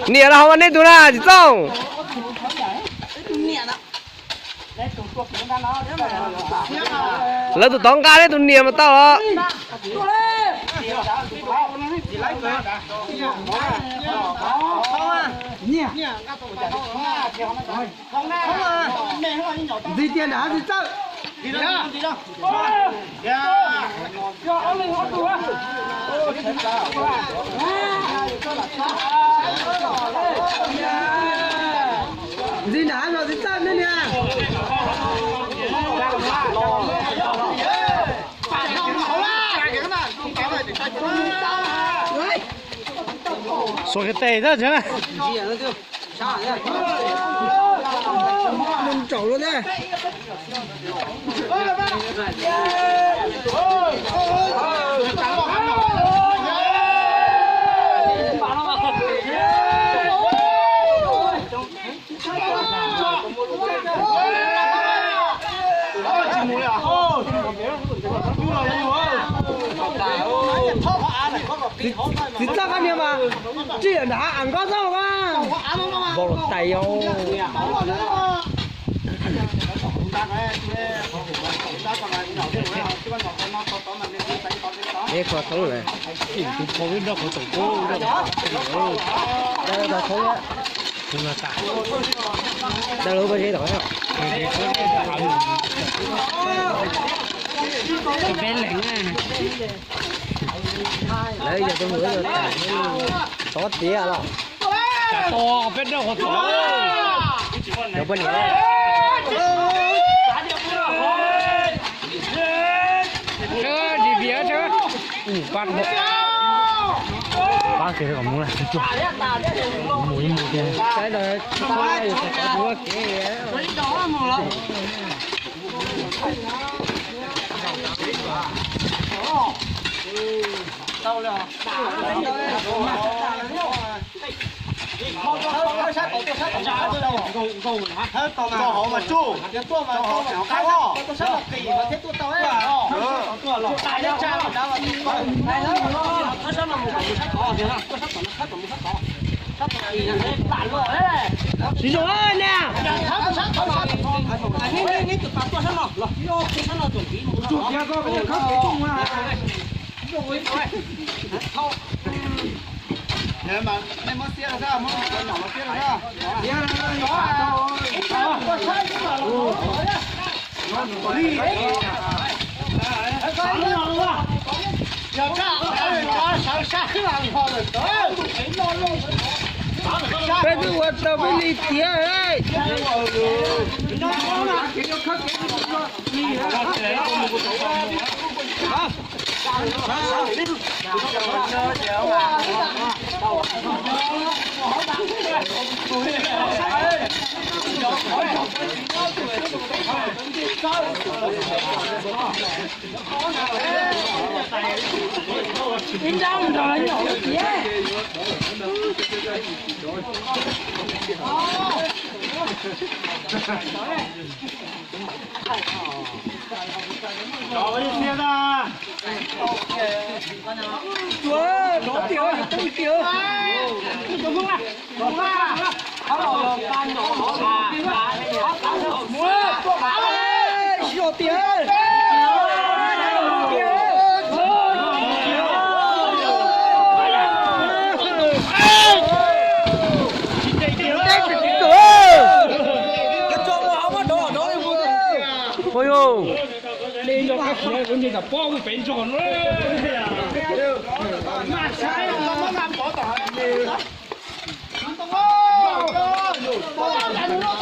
nhẹ là không ăn tụi na chỉ xong lấy tụi tông cá đấy tụi nhẹ mà tao đó gì tiền đã gì sao đi đâu đi đâu gì đã rồi gì sao nữa nè số cái tệ đó chứ này mình trổ luôn đấy thì sao anh em mà chuyện đã ăn có sao mà bỏ tay vô nghe khó thấu này không biết đâu có tổ cố đây là thấu á không là tạ đây là bao nhiêu đổi không cái bé lạnh lấy giờ tôi ngửi rồi tốt tía rồi cả to bên đâu có to được bao nhiêu chưa đi bia chưa bắt một ba cái còn muốn là chút mũi kia cái này cái búa kia cho họ mà chu cho mà cái ho tôi sẽ là kỳ mà thế tôi tao ấy tại nó cha mà đâu tại nó sẽ là một cái sách cỏ thì ha tôi sách cỏ sách kỳ này tản rồi đấy sử dụng ơi nè nghe tụi tao tôi sách nào rồi yo tôi sách nào chuẩn bị chủ nhà có cái khác cái chung mà rồi thôi nếu mà em mất tiền ra mất nhỏ mất tiền ra tiền nó có sai chứ mà nó đi cái nó luôn à giờ nó sáng sáng cái nào thì họ được đó cái thứ what tao mới đi tía ấy nó là cái khác Đi đâu rồi nhổ gì Rồi đi xe ra. Chúa, nó tiểu thì tôi tiểu. Tôi không à. Không à. Không rồi, tan nhỏ nó là. Mua, nhiều tiền. Ôi ô lên cho các khối cũng như là bao cái bánh tròn nữa.